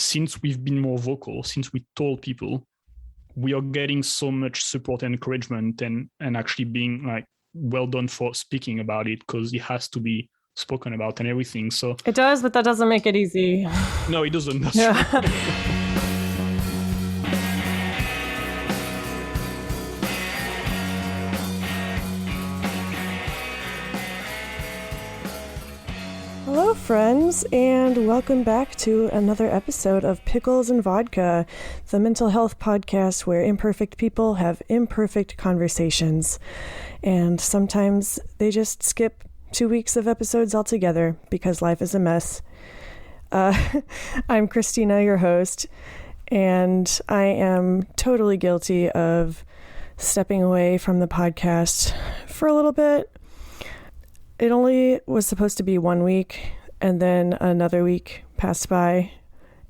since we've been more vocal, since we told people, we are getting so much support and encouragement and actually being like, well done for speaking about it, because it has to be spoken about and everything. So it does, but that doesn't make it easy. No, it doesn't. That's true. Hello, friends, and welcome back to another episode of Pickles and Vodka, the mental health podcast where imperfect people have imperfect conversations. And sometimes they just skip 2 weeks of episodes altogether because life is a mess. I'm Christina, your host, and I am totally guilty of stepping away from the podcast for a little bit. It only was supposed to be 1 week, and then another week passed by,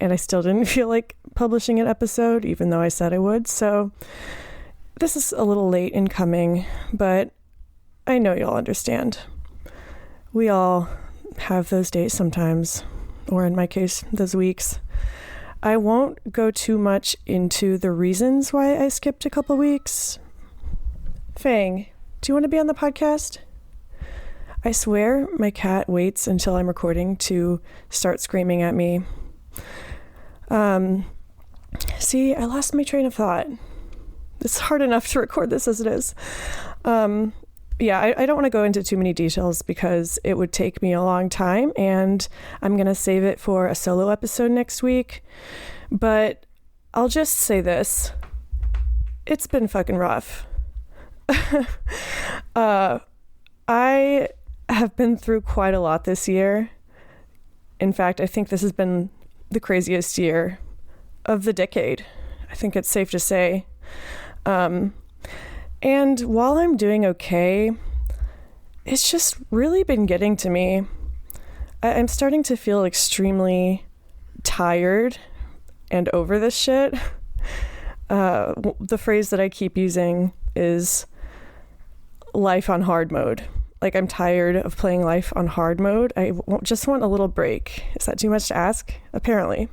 and I still didn't feel like publishing an episode, even though I said I would. So this is a little late in coming, but I know you'll understand. We all have those days sometimes, or in my case, those weeks. I won't go too much into the reasons why I skipped a couple weeks. Fang, do you want to be on the podcast? I swear my cat waits until I'm recording to start screaming at me. See, I lost my train of thought. It's hard enough to record this as it is. I don't want to go into too many details because it would take me a long time, and I'm going to save it for a solo episode next week. But I'll just say this. It's been fucking rough. I have been through quite a lot this year. In fact, I think this has been the craziest year of the decade. I think it's safe to say. And while I'm doing okay, it's just really been getting to me. I'm starting to feel extremely tired and over this shit. The phrase that I keep using is life on hard mode. Like, I'm tired of playing life on hard mode. I just want a little break. Is that too much to ask? Apparently.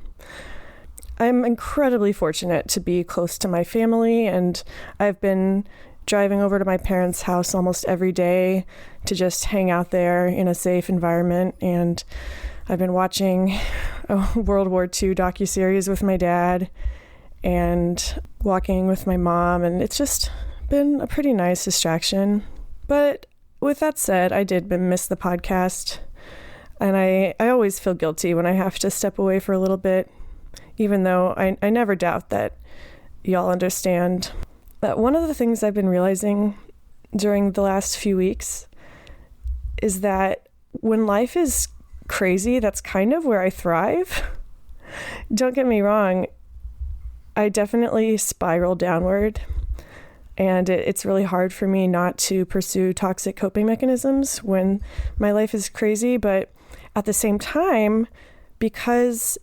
I'm incredibly fortunate to be close to my family, and I've been driving over to my parents' house almost every day to just hang out there in a safe environment. And I've been watching a World War II docuseries with my dad and walking with my mom, and it's just been a pretty nice distraction. But with that said, I did miss the podcast, and I always feel guilty when I have to step away for a little bit, even though I never doubt that y'all understand. But one of the things I've been realizing during the last few weeks is that when life is crazy, that's kind of where I thrive. Don't get me wrong, I definitely spiral downward. And it's really hard for me not to pursue toxic coping mechanisms when my life is crazy. But at the same time, because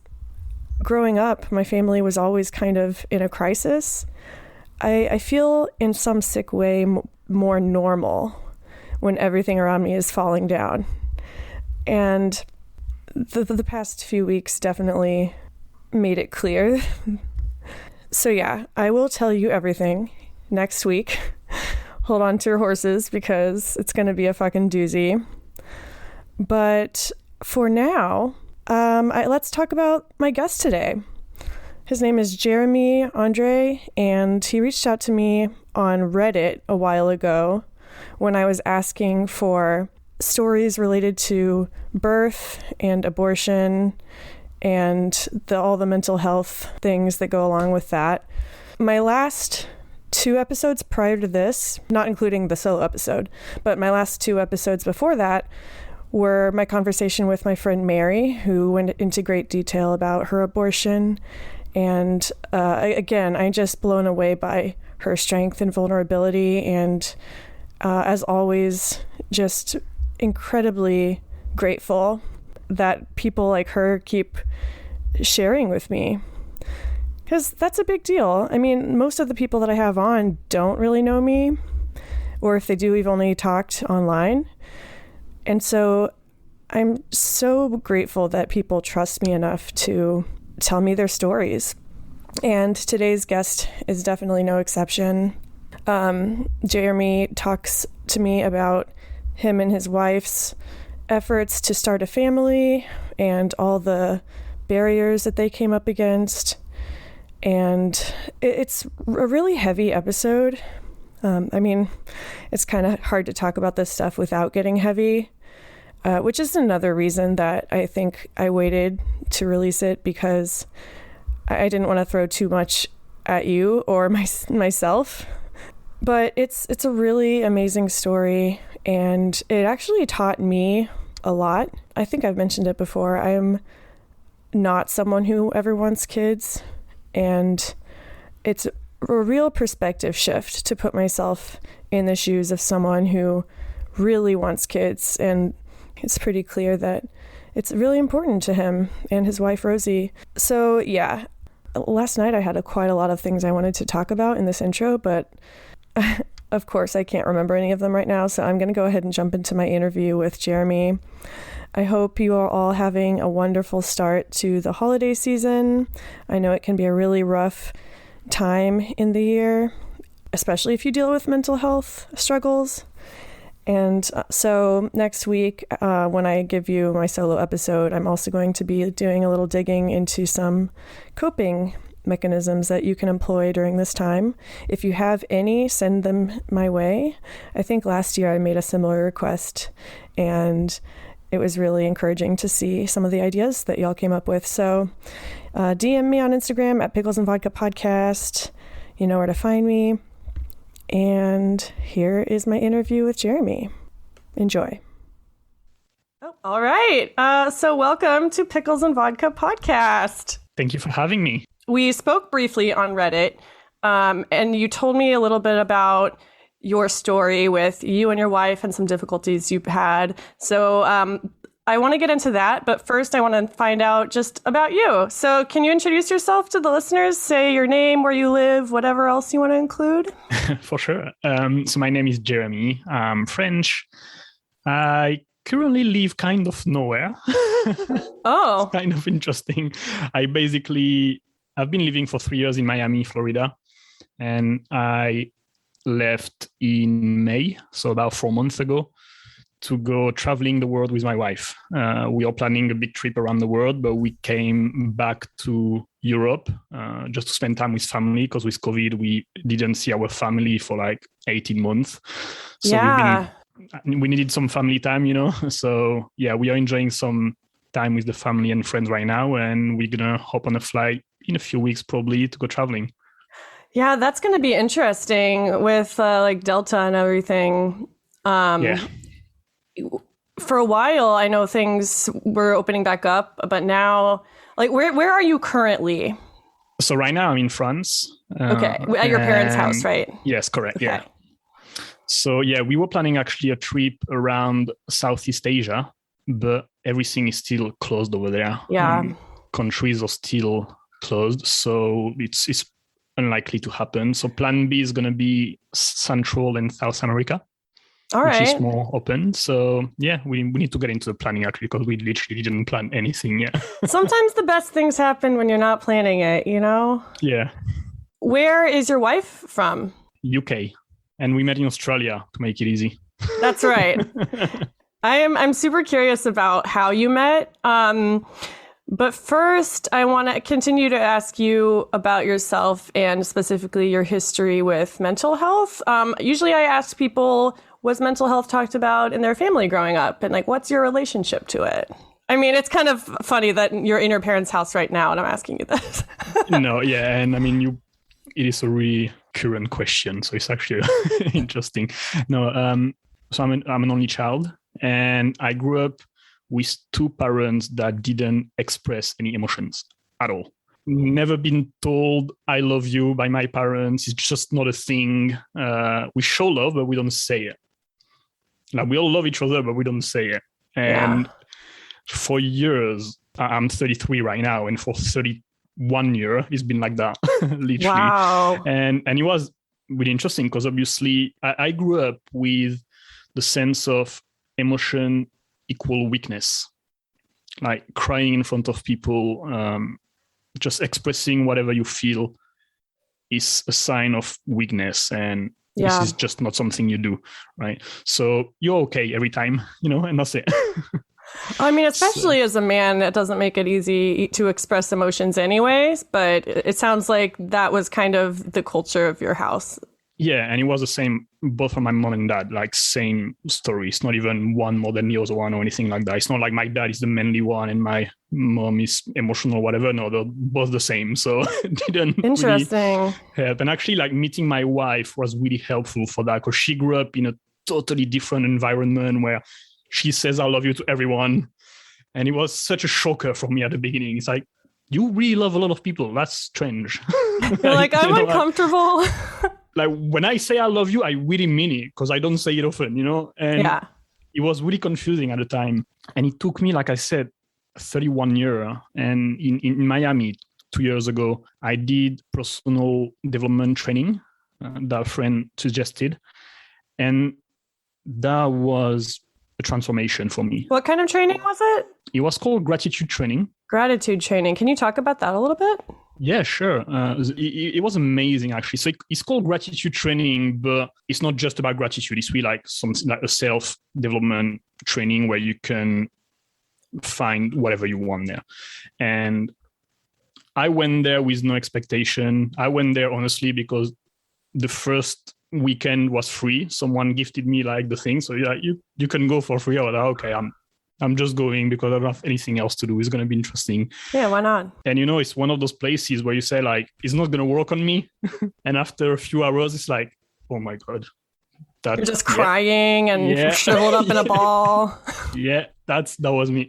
growing up, my family was always kind of in a crisis, I feel in some sick way more normal when everything around me is falling down. And the past few weeks definitely made it clear. So yeah, I will tell you everything next week. Hold on to your horses because it's going to be a fucking doozy. But for now, let's talk about my guest today. His name is Jérémie André, and he reached out to me on Reddit a while ago when I was asking for stories related to birth and abortion and all the mental health things that go along with that. My last 2 episodes prior to this, not including the solo episode, but my last 2 episodes before that were my conversation with my friend Mary, who went into great detail about her abortion. And again, I'm just blown away by her strength and vulnerability. And as always, just incredibly grateful that people like her keep sharing with me. Because that's a big deal. I mean, most of the people that I have on don't really know me, or if they do, we've only talked online. And so I'm so grateful that people trust me enough to tell me their stories. And today's guest is definitely no exception. Jérémie talks to me about him and his wife's efforts to start a family and all the barriers that they came up against. And it's a really heavy episode. It's kind of hard to talk about this stuff without getting heavy, which is another reason that I think I waited to release it, because I didn't want to throw too much at you or myself. But it's a really amazing story, and it actually taught me a lot. I think I've mentioned it before. I am not someone who ever wants kids, and it's a real perspective shift to put myself in the shoes of someone who really wants kids. And it's pretty clear that it's really important to him and his wife, Rosie. So yeah, last night I had quite a lot of things I wanted to talk about in this intro, but of course I can't remember any of them right now. So I'm going to go ahead and jump into my interview with Jérémie. I hope you are all having a wonderful start to the holiday season. I know it can be a really rough time in the year, especially if you deal with mental health struggles. And so next week, when I give you my solo episode, I'm also going to be doing a little digging into some coping mechanisms that you can employ during this time. If you have any, send them my way. I think last year I made a similar request, and it was really encouraging to see some of the ideas that y'all came up with. So DM me on Instagram at Pickles and Vodka Podcast. You know where to find me. And here is my interview with Jérémie. Enjoy. Oh, all right. So welcome to Pickles and Vodka Podcast. Thank you for having me. We spoke briefly on Reddit, and you told me a little bit about your story with you and your wife and some difficulties you've had. So I want to get into that, but first I want to find out just about you. So can you introduce yourself to the listeners? Say your name, where you live, whatever else you want to include. For sure. So my name is Jérémie. I'm French. I currently live kind of nowhere. Oh. It's kind of interesting. I've been living for 3 years in Miami, Florida, and I left in May, so about 4 months ago, to go traveling the world with my wife. We are planning a big trip around the world, but we came back to Europe just to spend time with family, because with COVID, we didn't see our family for like 18 months. So we needed some family time, So yeah, we are enjoying some time with the family and friends right now, and we're going to hop on a flight in a few weeks probably to go traveling. Yeah, that's going to be interesting with like Delta and everything. Yeah. For a while, I know things were opening back up, but now, like, where are you currently? So right now I'm in France. Okay, at your parents' house, right? Yes, correct. Okay. Yeah. So yeah, we were planning actually a trip around Southeast Asia, but everything is still closed over there. Yeah. Countries are still closed, so it's unlikely to happen. So plan B is going to be Central and South America. All right. Which is more open. So yeah, we need to get into the planning actually, because we literally didn't plan anything yet. Sometimes the best things happen when you're not planning it, Yeah. Where is your wife from? UK. And we met in Australia to make it easy. That's right. I'm super curious about how you met. But first, I want to continue to ask you about yourself and specifically your history with mental health. Usually I ask people, was mental health talked about in their family growing up? And like, what's your relationship to it? I mean, it's kind of funny that you're in your parents' house right now and I'm asking you this. No, yeah. And I mean, it is a really current question. So it's actually interesting. No, so I'm an only child, and I grew up with two parents that didn't express any emotions at all. Never been told I love you by my parents. It's just not a thing. We show love, but we don't say it. Like, we all love each other, but we don't say it. And for years, I'm 33 right now, and for 31 years, it's been like that, literally. Wow. And it was really interesting, because obviously I grew up with the sense of emotion equal weakness, like crying in front of people, just expressing whatever you feel is a sign of weakness, and this is just not something you do, right? So you're okay every time, and that's it. I mean, especially as a man, it doesn't make it easy to express emotions anyways, but it sounds like that was kind of the culture of your house. Yeah, and it was the same both for my mom and dad, like same story. It's not even one more than the other one or anything like that. It's not like my dad is the manly one and my mom is emotional, whatever. No, they're both the same. So it didn't Interesting. really help. And actually, like meeting my wife was really helpful for that, because she grew up in a totally different environment where she says I love you to everyone. And it was such a shocker for me at the beginning. It's like, you really love a lot of people. That's strange. You're like, I'm uncomfortable. Like when I say I love you, I really mean it, because I don't say it often, And it was really confusing at the time. And it took me, like I said, 31 years. And in Miami 2 years ago, I did personal development training that a friend suggested. And that was a transformation for me. What kind of training was it? It was called gratitude training. Gratitude training. Can you talk about that a little bit? Yeah, sure. It was amazing, actually. So it's called gratitude training, but it's not just about gratitude. It's really like something like a self-development training where you can find whatever you want there. And I went there with no expectation. I went there honestly because the first weekend was free. Someone gifted me like the thing. So yeah, you can go for free. I was like, okay, I'm just going because I don't have anything else to do. It's going to be interesting. Yeah, why not? And it's one of those places where you say like, it's not going to work on me. And after a few hours, it's like, oh my God. You're just crying and shriveled up in a ball. Yeah, that was me.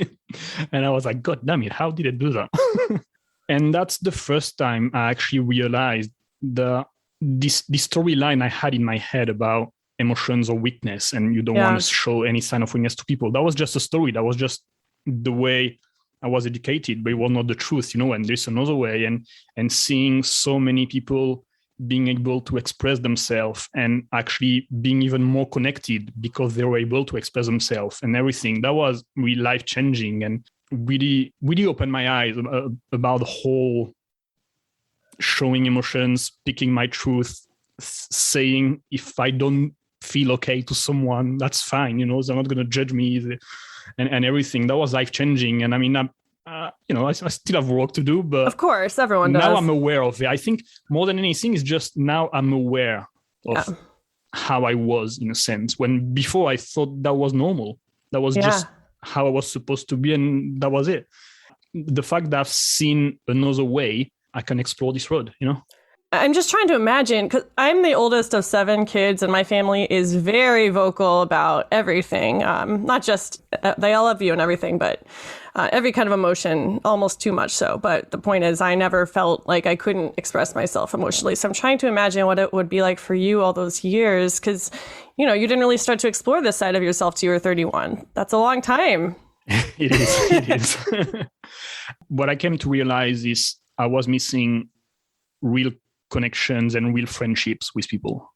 And I was like, God damn it, how did it do that? And that's the first time I actually realized this storyline I had in my head about emotions or weakness, and you don't want to show any sign of weakness to people. That was just a story. That was just the way I was educated, but it was not the truth, and there's another way. And seeing so many people being able to express themselves and actually being even more connected because they were able to express themselves and everything, that was really life-changing and really, really opened my eyes about the whole showing emotions, speaking my truth, saying if I don't feel okay to someone, that's fine, they're not going to judge me, and everything. That was life-changing. And I mean, I still have work to do, but of course, everyone does. Now I'm aware of it. I think more than anything is just now I'm aware of how I was, in a sense, when before I thought that was normal. That was just how I was supposed to be, and that was it. The fact that I've seen another way, I can explore this road, I'm just trying to imagine, because I'm the oldest of 7 kids and my family is very vocal about everything. Not just they all love you and everything, but every kind of emotion, almost too much so. But the point is, I never felt like I couldn't express myself emotionally. So I'm trying to imagine what it would be like for you all those years, because, you didn't really start to explore this side of yourself till you were 31. That's a long time. It is. What I came to realize is I was missing real connections and real friendships with people.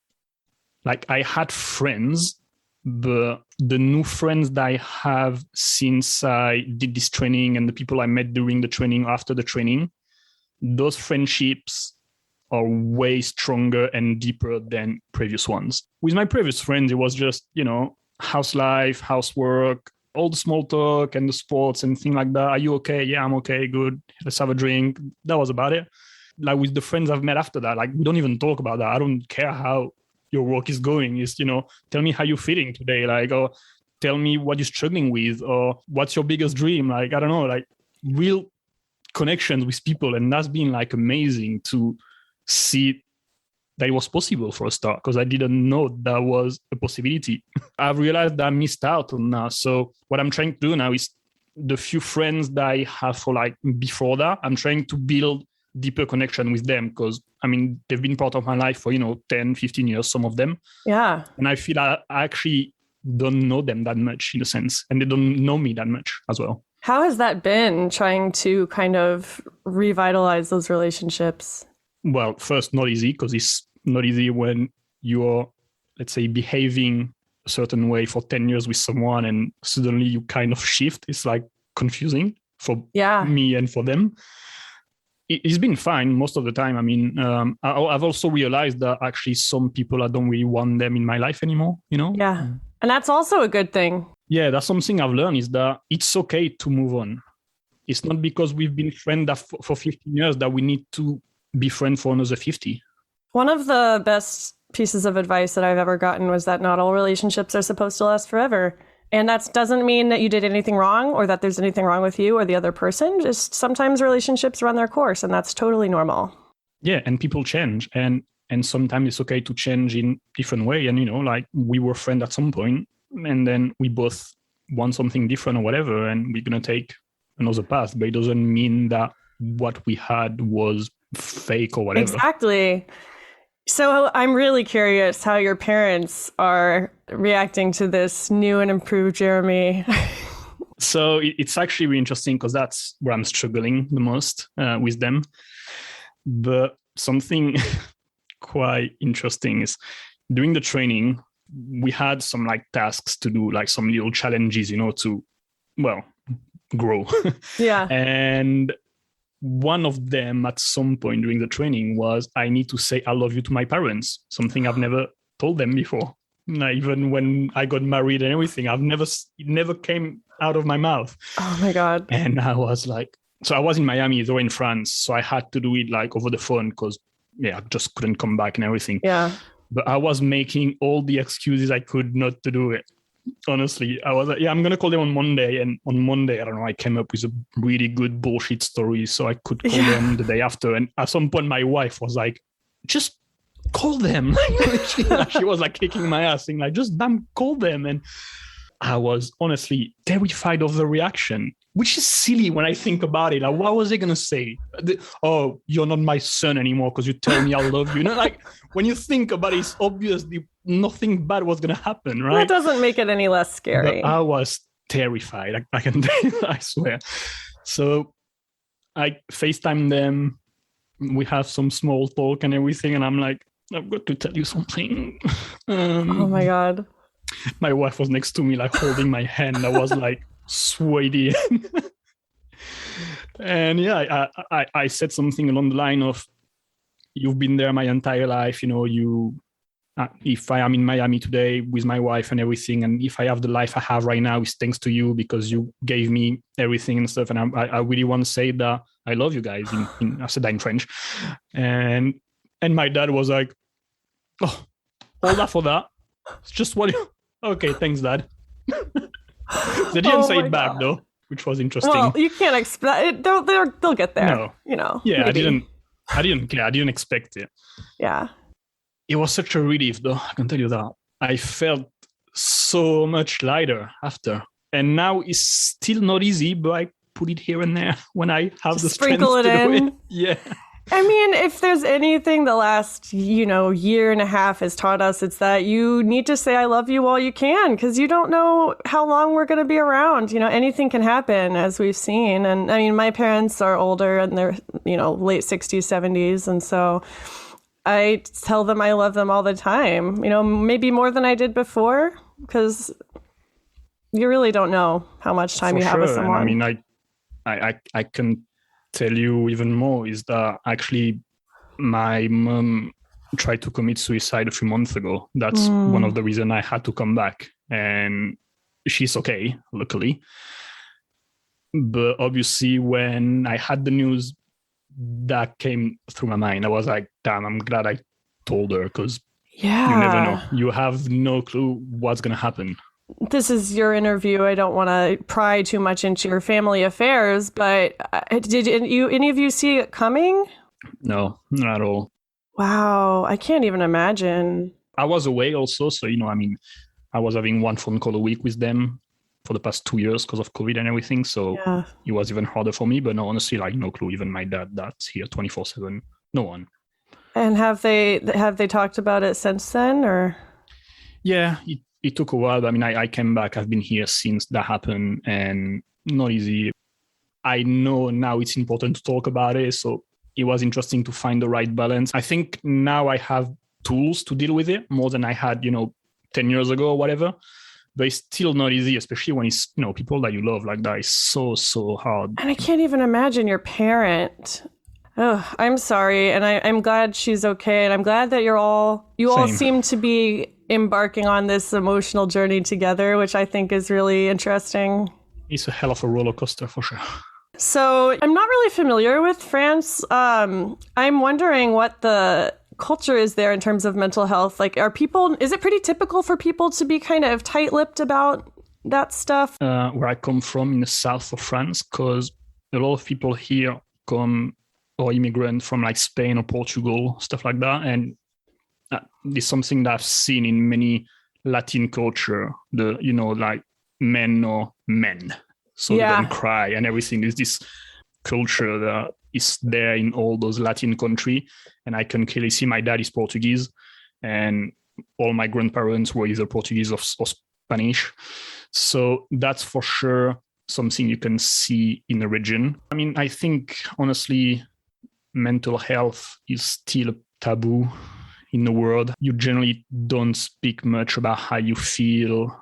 Like I had friends, but the new friends that I have since I did this training and the people I met during the training, after the training, those friendships are way stronger and deeper than previous ones. With my previous friends, it was just, house life, housework, all the small talk and the sports and things like that. Are you okay? Yeah, I'm okay. Good. Let's have a drink. That was about it. Like with the friends I've met after that, like we don't even talk about that. I don't care how your work is going. It's, tell me how you're feeling today. Like, or tell me what you're struggling with, or what's your biggest dream? Like, I don't know, like real connections with people. And that's been like amazing to see that it was possible for a start, because I didn't know that was a possibility. I've realized that I missed out on that. So what I'm trying to do now is the few friends that I have for like before that, I'm trying to build deeper connection with them, because I mean they've been part of my life for 10, 15 years, some of them, and I feel I actually don't know them that much, in a sense, and they don't know me that much as well. How has that been, trying to kind of revitalize those relationships? Well, first, not easy, because it's not easy when you're, let's say, behaving a certain way for 10 years with someone and suddenly you kind of shift. It's like confusing for me and for them. It's been fine most of the time. I mean, I've also realized that actually some people, I don't really want them in my life anymore, you know? Yeah. And that's also a good thing. Yeah, that's something I've learned, is that it's okay to move on. It's not because we've been friends for 15 years that we need to be friends for another 50. One of the best pieces of advice that I've ever gotten was that not all relationships are supposed to last forever. And that doesn't mean that you did anything wrong or that there's anything wrong with you or the other person. Just sometimes relationships run their course, and that's totally normal. Yeah, and people change. And sometimes it's okay to change in different way. And, you know, like we were friends at some point, and then we both want something different or whatever, and we're going to take another path. But it doesn't mean that what we had was fake or whatever. Exactly. So I'm really curious how your parents are reacting to this new and improved Jérémie. So it's actually really interesting because that's where I'm struggling the most with them. But something quite interesting is during the training, we had some like tasks to do, like some little challenges, you know, to, well, grow. Yeah. And one of them at some point during the training was, I need to say I love you to my parents, something I've never told them before. Like, even when I got married and everything, it never came out of my mouth. Oh my God. And I was like, so I was in Miami, they were in France. So I had to do it like over the phone because, yeah, I just couldn't come back and everything. Yeah. But I was making all the excuses I could not to do it. Honestly, I was like, yeah, I'm going to call them on Monday. And on Monday, I don't know, I came up with a really good bullshit story so I could call them the day after. And at some point, my wife was like, just call them. She was like kicking my ass, saying like, just damn call them. And I was honestly terrified of the reaction, which is silly when I think about it. Like, what was they going to say? Oh, you're not my son anymore because you tell me I love you. You know, like when you think about it, it's obvious nothing bad was going to happen, right? That doesn't make it any less scary. But I was terrified. I can tell you, I swear. So I FaceTime them. We have some small talk and everything. And I'm like, I've got to tell you something. Oh my God. My wife was next to me, like holding my hand. I was like sweaty. And yeah, I said something along the line of, you've been there my entire life. You know, if I am in Miami today with my wife and everything, and if I have the life I have right now, it's thanks to you because you gave me everything and stuff. And I really want to say that I love you guys. I said that in French. And my dad was like, oh, all that for that? It's just what you... Okay, thanks, Dad. They didn't say it back, though, which was interesting. Well, you can't expect it. They'll get there. No. You know. Yeah, maybe. I didn't care. I didn't expect it. Yeah. It was such a relief, though. I can tell you that. I felt so much lighter after. And now it's still not easy, but I put it here and there when I have the strength to do it. Yeah. I mean, if there's anything the last, year and a half has taught us, it's that you need to say I love you while you can, because you don't know how long we're going to be around. You know, anything can happen, as we've seen. And I mean, my parents are older and they're, late 60s, 70s. And so I tell them I love them all the time, maybe more than I did before, because you really don't know how much time you have with someone. And I mean, I can tell you even more is that actually my mom tried to commit suicide a few months ago. That's one of the reasons I had to come back, and she's okay, luckily. But obviously when I had the news, that came through my mind. I was like, damn, I'm glad I told her, because you never know. You have no clue what's going to happen. This is your interview. I don't want to pry too much into your family affairs, but did any of you see it coming? No, not at all. Wow. I can't even imagine. I was away also. So, I was having one phone call a week with them for the past 2 years because of COVID and everything. So It was even harder for me. But no, honestly, no clue. Even my dad, that's here 24/7. No one. And have they talked about it since then, or? Yeah, it took a while. But I came back. I've been here since that happened, and not easy. I know now it's important to talk about it. So it was interesting to find the right balance. I think now I have tools to deal with it more than I had, 10 years ago or whatever. But it's still not easy, especially when it's, people that you love like that. It's so, so hard. And I can't even imagine your parent. Oh, I'm sorry. And I'm glad she's okay. And I'm glad that you all Same. seem to be embarking on this emotional journey together, which I think is really interesting. It's a hell of a roller coaster for sure. So I'm not really familiar with France. I'm wondering what the culture is there in terms of mental health. Like, is it pretty typical for people to be kind of tight-lipped about that stuff? Where I come from in the south of France, because a lot of people here come or immigrant from like Spain or Portugal, stuff like that. And it's something that I've seen in many Latin culture, like men or men. So Yeah. they don't cry and everything. Is this culture that is there in all those Latin country. And I can clearly see my dad is Portuguese and all my grandparents were either Portuguese or Spanish. So that's for sure something you can see in the region. I mean, I think honestly, mental health is still a taboo in the world. You generally don't speak much about how you feel.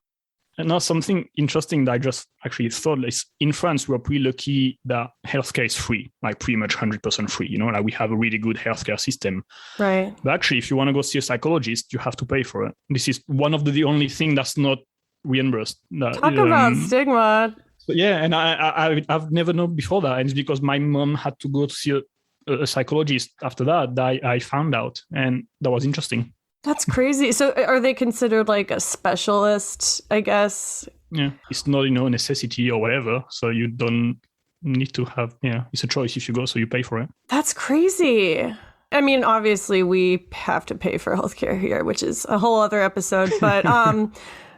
And now something interesting that I just actually thought is in France, we're pretty lucky that healthcare is free, like pretty much 100% free. Like we have a really good healthcare system. Right. But actually, if you want to go see a psychologist, you have to pay for it. This is one of the only thing that's not reimbursed. Talk about stigma. Yeah, and I've never known before that. And it's because my mom had to go to see a psychologist after that I found out. And that was interesting. That's crazy. So are they considered like a specialist, I guess? Yeah, it's not, a necessity or whatever. So you don't need to have, it's a choice if you go, so you pay for it. That's crazy. I mean, obviously we have to pay for healthcare here, which is a whole other episode. But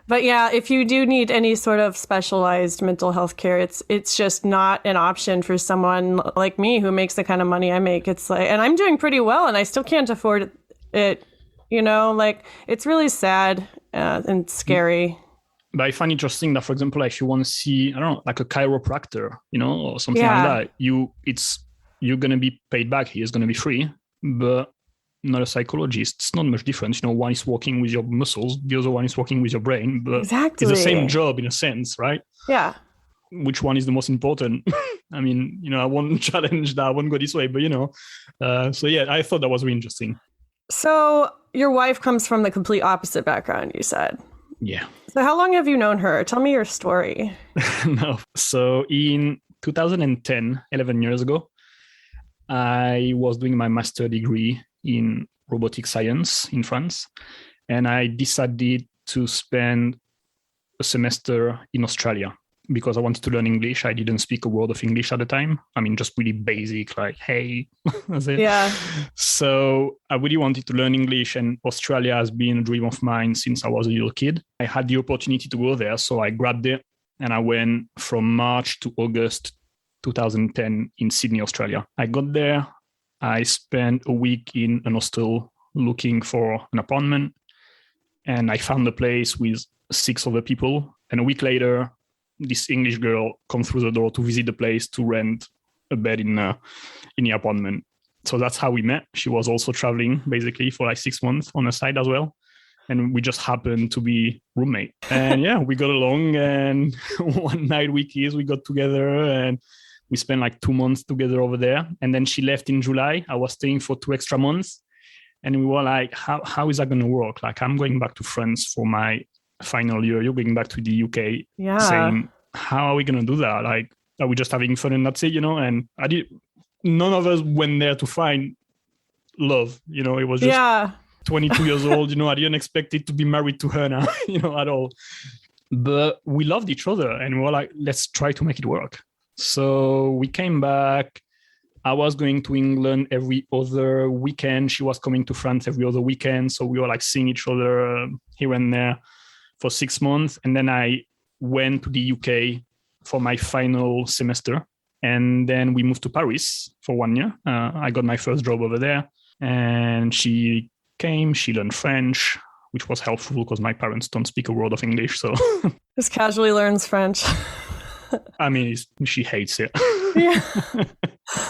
but yeah, if you do need any sort of specialized mental health care, it's just not an option for someone like me who makes the kind of money I make. It's like, and I'm doing pretty well and I still can't afford it. Like it's really sad and scary. But I find interesting that, for example, like if you want to see, I don't know, like a chiropractor, or something like that, you're going to be paid back. He is going to be free, but not a psychologist. It's not much different. One is working with your muscles, the other one is working with your brain, but exactly. It's the same job in a sense, right? Yeah. Which one is the most important? I mean, I won't challenge that. I won't go this way, but so yeah, I thought that was really interesting. So your wife comes from the complete opposite background, you said. Yeah. So how long have you known her? Tell me your story. No. So in 2010, 11 years ago, I was doing my master degree in robotic science in France. And I decided to spend a semester in Australia because I wanted to learn English. I didn't speak a word of English at the time. I mean, just really basic, like, hey, that's it. Yeah. So I really wanted to learn English, and Australia has been a dream of mine since I was a little kid. I had the opportunity to go there, so I grabbed it, and I went from March to August 2010 in Sydney, Australia. I got there. I spent a week in an hostel looking for an apartment, and I found a place with 6 other people. And a week later, this English girl come through the door to visit the place to rent a bed in the apartment. So that's how we met. She was also traveling basically for like 6 months on the side as well. And we just happened to be roommate. And yeah, we got along. And one night we kissed, we got together and we spent like 2 months together over there. And then she left in July. I was staying for 2 extra months. And we were like, how is that going to work? Like, I'm going back to France for my final year. You're going back to the UK. Yeah. Saying, how are we going to do that? Like, are we just having fun and that's it, And none of us went there to find love, It was just 22 years old, I didn't expect it to be married to her now, at all. But we loved each other and we were like, let's try to make it work. So we came back. I was going to England every other weekend. She was coming to France every other weekend. So we were like seeing each other here and there for 6 months. And then I went to the UK for my final semester. And then we moved to Paris for 1 year. I got my first job over there. And she came, she learned French, which was helpful because my parents don't speak a word of English. So just casually learns French. I mean, she hates it. Yeah.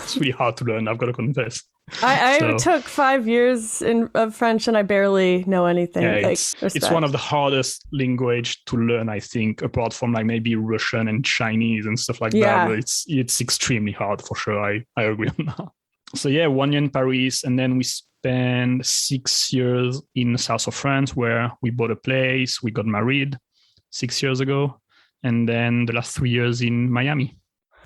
It's really hard to learn, I've got to confess. I took 5 years of French and I barely know anything. Yeah, it's one of the hardest language to learn, I think, apart from like maybe Russian and Chinese and stuff like that. But it's extremely hard for sure. I agree on that. So yeah, 1 year in Paris, and then we spent 6 years in the south of France, where we bought a place. We got married 6 years ago, and then the last 3 years in Miami.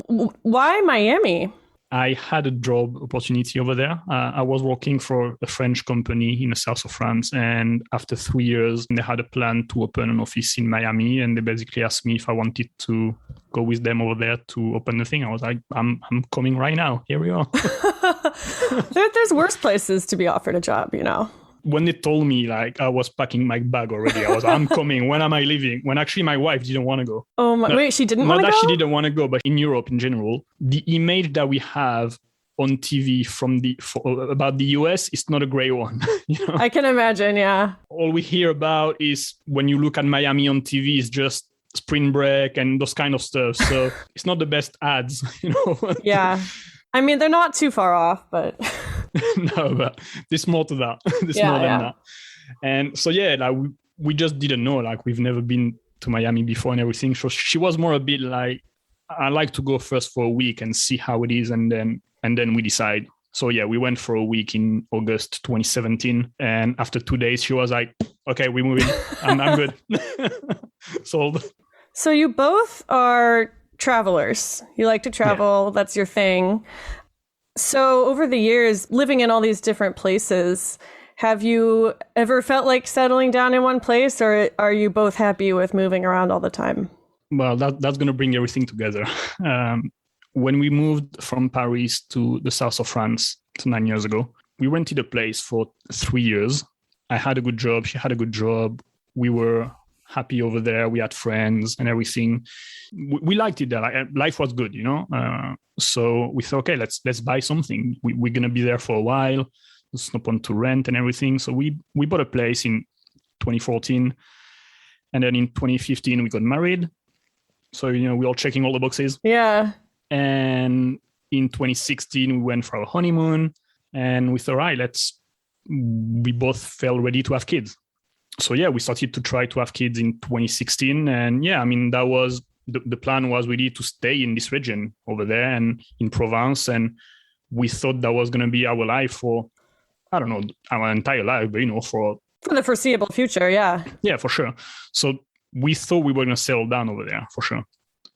Why Miami? I had a job opportunity over there. I was working for a French company in the south of France, and after 3 years, they had a plan to open an office in Miami, and they basically asked me if I wanted to go with them over there to open the thing. I was like, I'm coming right now. Here we are. There's worse places to be offered a job, you know. When they told me, like, I was packing my bag already, I was like, I'm coming. When am I leaving? When actually my wife didn't want to go. Oh my! Wait, she didn't want to go? Not that she didn't want to go, but in Europe in general, the image that we have on TV about the US is not a great one. You know? I can imagine, yeah. All we hear about is when you look at Miami on TV is just spring break and those kind of stuff. So it's not the best ads, you know. Yeah. I mean, they're not too far off, but... No, but there's more to that. There's more than that. And so, yeah, like we just didn't know. Like, we've never been to Miami before and everything. So she was more a bit like, I like to go first for a week and see how it is, and then we decide. So, yeah, we went for a week in August 2017. And after 2 days, she was like, okay, we're moving. I'm good. Sold. So you both are travelers. You like to travel. Yeah. That's your thing. So over the years, living in all these different places, have you ever felt like settling down in one place, or are you both happy with moving around all the time? Well, that's going to bring everything together. When we moved from Paris to the south of France 9 years ago, we rented a place for 3 years. I had a good job. She had a good job. We were happy over there. We had friends and everything. We liked it there. Life was good, you know. So we thought, okay, let's buy something. We're gonna be there for a while. There's no point to rent and everything. So we bought a place in 2014, and then in 2015 we got married. So, you know, we all checking all the boxes. Yeah. And in 2016 we went for our honeymoon, and we thought, right, we both felt ready to have kids. So yeah, we started to try to have kids in 2016. And yeah, I mean, that was the plan was really to stay in this region over there and in Provence. And we thought that was going to be our life for, I don't know, our entire life, but, you know, for the foreseeable future. Yeah. Yeah, for sure. So we thought we were going to settle down over there for sure.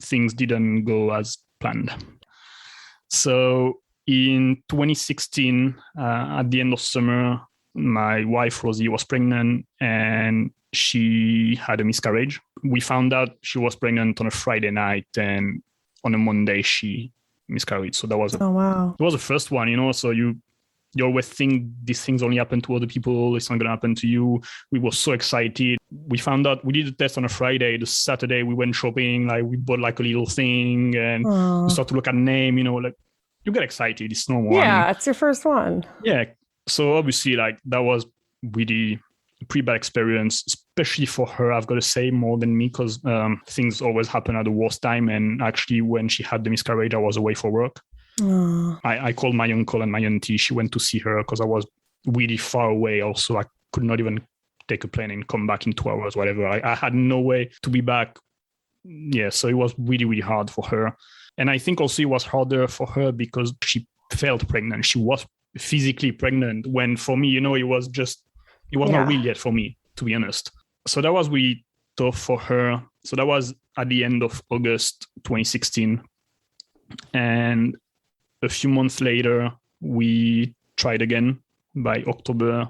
Things didn't go as planned. So in 2016, at the end of summer, my wife, Rosie, was pregnant and she had a miscarriage. We found out she was pregnant on a Friday night, and on a Monday she miscarried. So that was oh wow. It was the first one, you know. So you always think these things only happen to other people. It's not going to happen to you. We were so excited. We found out, we did the test on a Friday. The Saturday we went shopping. Like, we bought like a little thing and we started to look at name, you know, like, you get excited. It's normal. Yeah, it's your first one. Yeah. So obviously, like, that was really a pretty bad experience, especially for her, I've got to say, more than me, because things always happen at the worst time. And actually, when she had the miscarriage, I was away for work. I called my uncle and my auntie. She went to see her because I was really far away. Also, I could not even take a plane and come back in 2 hours, whatever. I had no way to be back. Yeah, so it was really, really hard for her. And I think also it was harder for her because she felt pregnant. She was physically pregnant, when for me, you know, it was not real yet for me, to be honest. So that was really tough for her. So that was at the end of August 2016. And a few months later, we tried again by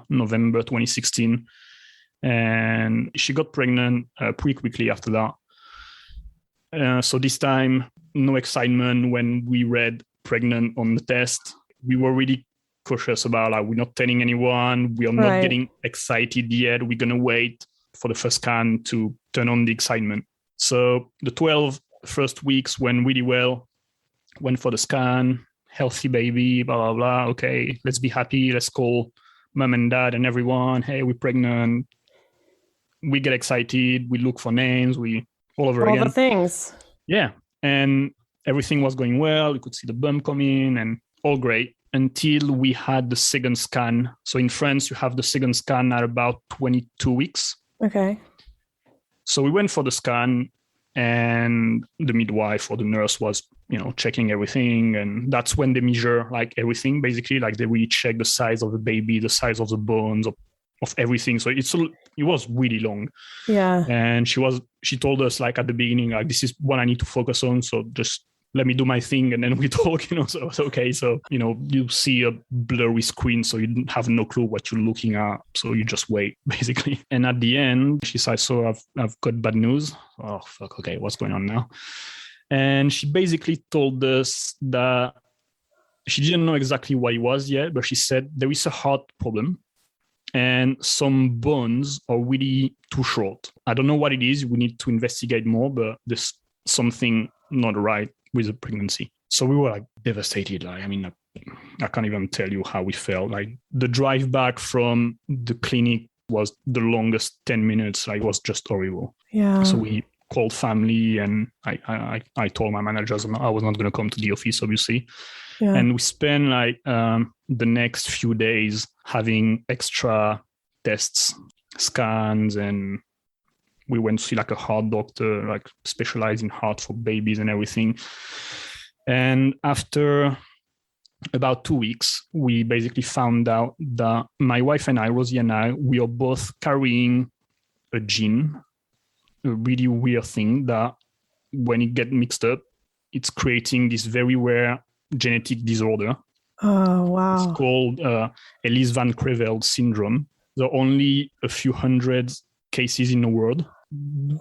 November 2016. And she got pregnant pretty quickly after that. So this time, no excitement when we read pregnant on the test. We were really cautious about, like, we're not telling anyone. We are not getting excited yet. We're going to wait for the first scan to turn on the excitement. So the 12 first weeks went really well. Went for the scan, healthy baby, blah, blah, blah. Okay, let's be happy. Let's call mom and dad and everyone. Hey, we're pregnant. We get excited. We look for names. We all over again. All the things. Yeah. And everything was going well. We could see the bump come in and all great until we had the second scan. So in France, you have the second scan at about 22 weeks. Okay. So we went for the scan. and the midwife or the nurse was, checking everything. And that's when they measure like everything, basically. Like they really check the size of the baby, the size of the bones, of everything. So it was really long. Yeah. And she told us like at the beginning, like, this is what I need to focus on. So just let me do my thing and then we talk, so it's okay. So, you see a blurry screen, so you have no clue what you're looking at. So you just wait, basically. And at the end, she said, so I've got bad news. Oh, fuck. Okay. What's going on now? And she basically told us that she didn't know exactly what it was yet, but she said there is a heart problem and some bones are really too short. I don't know what it is. We need to investigate more, but there's something not right with the pregnancy. So we were like devastated. Like, I can't even tell you how we felt. Like the drive back from the clinic was the longest 10 minutes. Like, it was just horrible. Yeah. So we called family and I told my managers I was not going to come to the office, obviously. Yeah. And we spent like the next few days having extra tests, scans, and we went to see like a heart doctor, like specialized in heart for babies and everything. And after about 2 weeks, we basically found out that my wife and I, Rosie and I, we are both carrying a gene, a really weird thing that when it gets mixed up, it's creating this very rare genetic disorder. Oh, wow. It's called Ellis Van Creveld syndrome. There are only a few hundred cases in the world.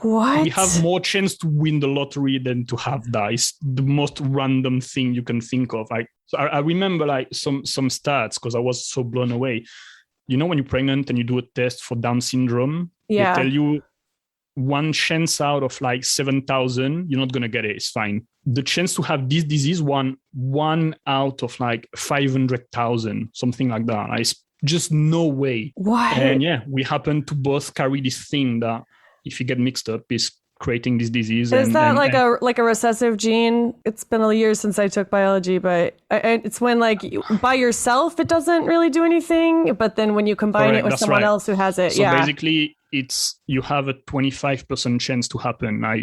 What? We have more chance to win the lottery than to have that. It's the most random thing you can think of. I remember like some stats because I was so blown away. When you're pregnant and you do a test for Down syndrome, yeah, they tell you one chance out of like 7,000, you're not going to get it. It's fine. The chance to have this disease, one out of like 500,000, something like that. It's just no way. What? And yeah, we happen to both carry this thing that if you get mixed up is creating this disease. Is that like a recessive gene? It's been a year since I took biology, but it's when like by yourself, it doesn't really do anything. But then when you combine it with someone else who has it, so basically you have a 25% chance to happen. Now,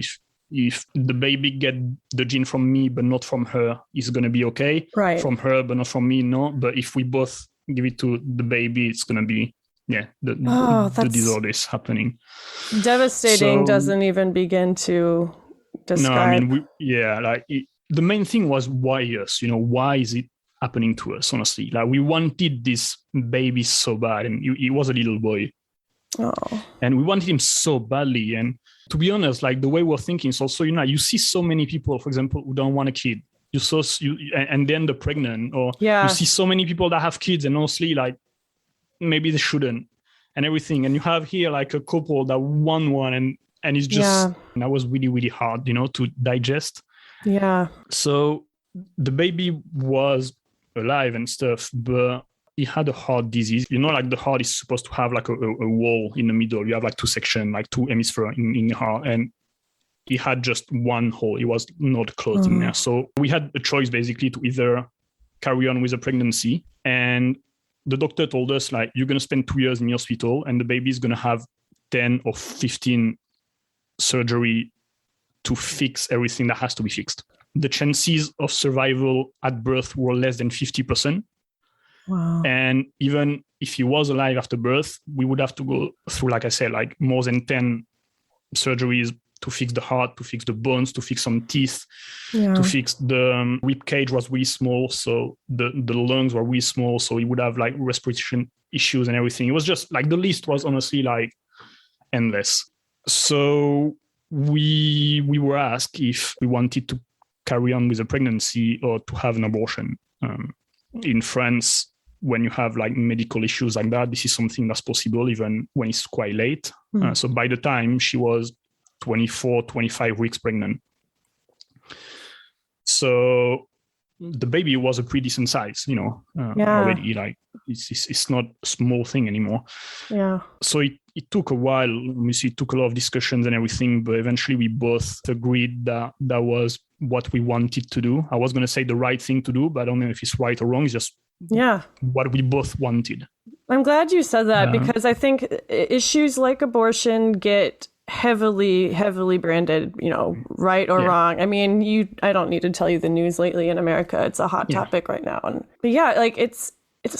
if the baby get the gene from me, but not from her, it's going to be okay. Right. From her, but not from me, no. But if we both give it to the baby, it's going to be, the disorder is happening. Devastating. Doesn't even begin to describe. No, the main thing was why us? Why is it happening to us? Honestly, like we wanted this baby so bad, and he was a little boy. Oh. And we wanted him so badly. And to be honest, like the way we're thinking is also, you see so many people, for example, who don't want a kid. And then they're pregnant, or you see so many people that have kids and honestly, like maybe they shouldn't and everything. And you have here like a couple that want one and it's just, and that was really, really hard, to digest. Yeah. So the baby was alive and stuff, but he had a heart disease. Like the heart is supposed to have like a wall in the middle. You have like two sections, like two hemispheres in the heart. And he had just one hole. It was not closed in there. So we had a choice basically to either carry on with the pregnancy. And the doctor told us, like, you're going to spend 2 years in the hospital and the baby is going to have 10 or 15 surgery to fix everything that has to be fixed. The chances of survival at birth were less than 50%. Wow. And even if he was alive after birth, we would have to go through, like I said, like more than 10 surgeries to fix the heart, to fix the bones, to fix some teeth, to fix the rib cage was really small. So the lungs were really small. So he would have like respiration issues and everything. It was just like the list was honestly like endless. So we were asked if we wanted to carry on with a pregnancy or to have an abortion. In France, when you have like medical issues like that, this is something that's possible even when it's quite late. So by the time she was 24, 25 weeks pregnant. So the baby was a pretty decent size, already. Like it's not a small thing anymore. Yeah. So it took a while. It took a lot of discussions and everything, but eventually we both agreed that that was what we wanted to do. I was going to say the right thing to do, but I don't know if it's right or wrong. It's just what we both wanted. I'm glad you said that because I think issues like abortion get heavily branded, right or wrong. I mean, I don't need to tell you the news lately in America. It's a hot topic right now. But yeah, like it's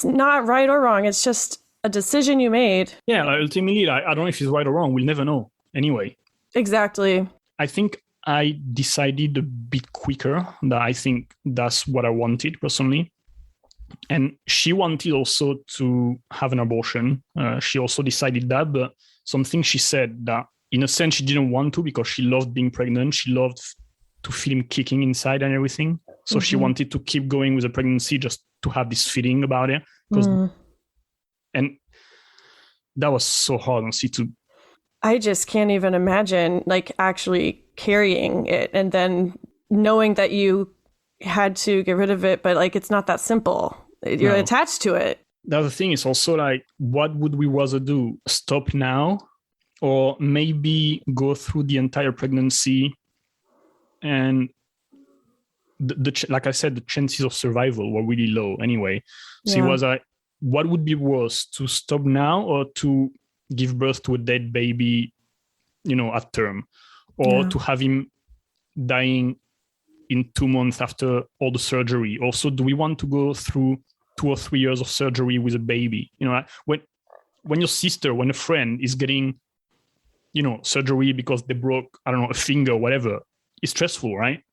not right or wrong. It's just a decision you made. Yeah, ultimately, I don't know if it's right or wrong. We'll never know anyway. Exactly. I think I decided a bit quicker that I think that's what I wanted personally. And she wanted also to have an abortion. She also decided that, but something she said that in a sense she didn't want to because she loved being pregnant. She loved to feel him kicking inside and everything. So she wanted to keep going with the pregnancy just to have this feeling about it. And that was so hard, honestly, to... I just can't even imagine like actually carrying it and then knowing that you had to get rid of it, but like it's not that simple. You're attached to it. The other thing is also like, what would we rather do? Stop now, or maybe go through the entire pregnancy and like I said, the chances of survival were really low anyway. So it was like, what would be worse, to stop now or to give birth to a dead baby, at term, or to have him dying in 2 months after all the surgery? Also, do we want to go through 2 or 3 years of surgery with a baby? When your sister, when a friend is getting, surgery because they broke, I don't know, a finger, whatever, it's stressful, right?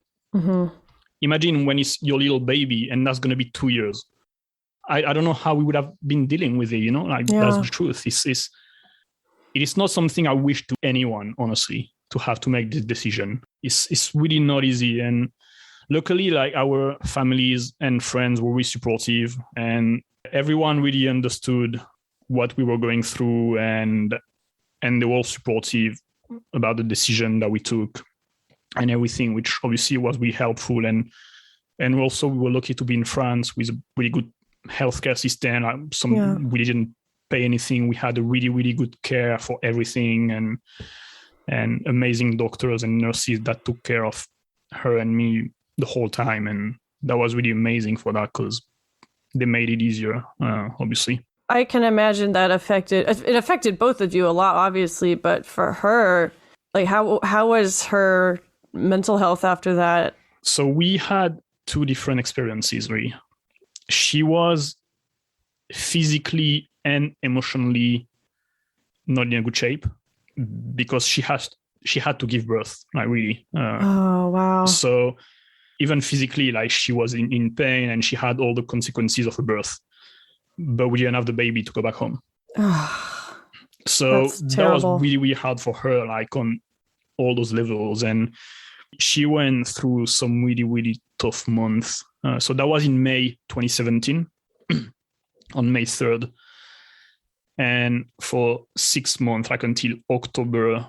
Imagine when it's your little baby and that's going to be 2 years. I don't know how we would have been dealing with it, that's the truth. It is not something I wish to anyone, honestly, to have to make this decision. It's really not easy. And luckily, like, our families and friends were really supportive, and everyone really understood what we were going through, and they were all supportive about the decision that we took and everything, which obviously was really helpful. And also we were lucky to be in France with a really good healthcare system. We didn't pay anything. We had a really, really good care for everything, and amazing doctors and nurses that took care of her and me the whole time. And that was really amazing for that, because they made it easier, obviously. I can imagine that it affected both of you a lot, obviously, but for her, like, how was her mental health after that? So we had 2 different experiences, really. She was physically and emotionally not in a good shape because she had to give birth, like, really. Oh, wow. So even physically, like, she was in pain and she had all the consequences of her birth, but we didn't have the baby to go back home. So that was really, really hard for her, like, on all those levels. And she went through some really, really tough months. So that was in May 2017, on May 3rd. And for 6 months, like until October,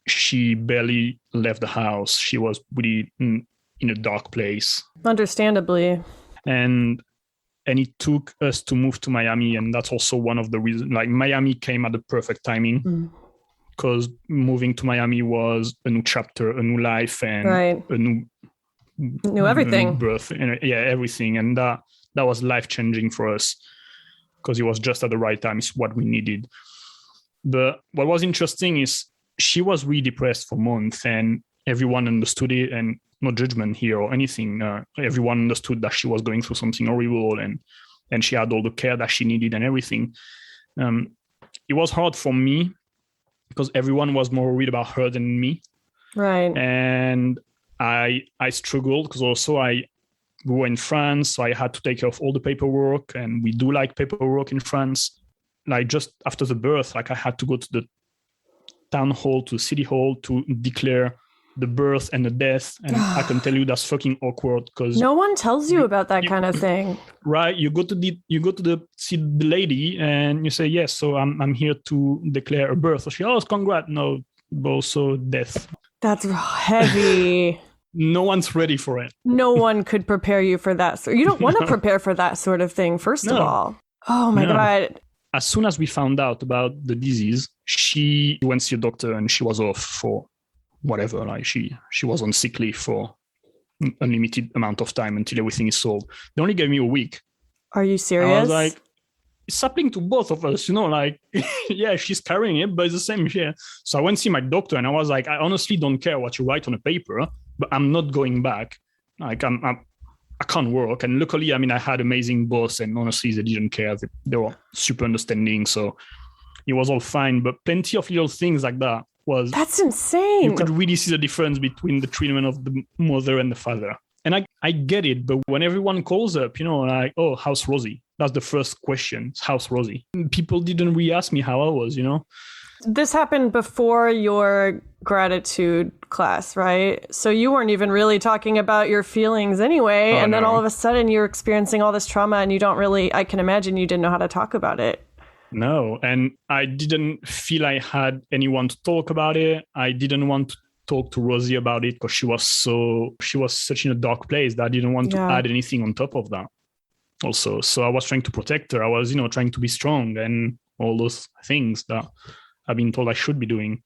she barely left the house. She was really in a dark place. Understandably. And it took us to move to Miami. And that's also one of the reasons, like, Miami came at the perfect timing, because moving to Miami was a new chapter, a new life, and a new everything. Birth, everything. And that was life-changing for us, because it was just at the right time. It's what we needed. But what was interesting is she was really depressed for months, and everyone understood it, and no judgment here or anything. Everyone understood that she was going through something horrible, and she had all the care that she needed and everything. It was hard for me because everyone was more worried about her than me. Right. And I struggled because also we were in France, so I had to take care of all the paperwork, and we do like paperwork in France. Like, just after the birth, like, I had to go to the town hall, to the city hall, to declare the birth and the death. And I can tell you that's fucking awkward, because no one tells you about that kind of thing. Right. You go to see the lady and you say, yes, so I'm here to declare a birth. So she, oh, congrats. No, but also death. That's heavy. No one's ready for it. No one could prepare you for that. So you don't want to prepare for that sort of thing, first of all. Oh my God. As soon as we found out about the disease, she went to see a doctor, and she was off for whatever. Like, she was on sick leave for an unlimited amount of time until everything is solved. They only gave me a week. Are you serious? I was like, it's happening to both of us, like, yeah, she's carrying it, but it's the same here. So I went to see my doctor and I was like, I honestly don't care what you write on a paper, but I'm not going back. Like, I can't work. And luckily, I had amazing boss, and honestly, they didn't care. They were super understanding. So it was all fine, but plenty of little things like that That's insane. You could really see the difference between the treatment of the mother and the father. And I get it, but when everyone calls up, like, oh, how's Rosie? That's the first question. How's Rosie? People didn't really ask me how I was, This happened before your gratitude class, right? So you weren't even really talking about your feelings anyway. And then all of a sudden you're experiencing all this trauma and you don't really, I can imagine you didn't know how to talk about it. No, and I didn't feel I had anyone to talk about it. I didn't want to talk to Rosie about it because she was such in a dark place that I didn't want to add anything on top of that also. So I was trying to protect her. I was, trying to be strong and all those things that I've been told I should be doing.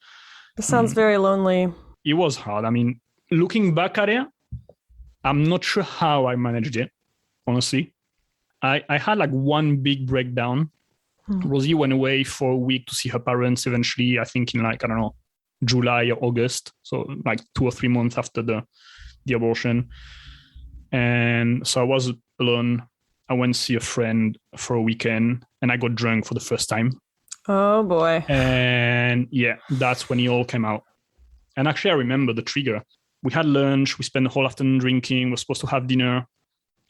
It sounds very lonely. It was hard. Looking back at it, I'm not sure how I managed it, honestly. I had like one big breakdown. Rosie went away for a week to see her parents eventually, I think in like, I don't know, July or August. So like 2 or 3 months after the abortion. And so I was alone. I went to see a friend for a weekend and I got drunk for the first time. Oh boy. And yeah, that's when it all came out. And actually I remember the trigger. We had lunch, we spent the whole afternoon drinking, we're supposed to have dinner.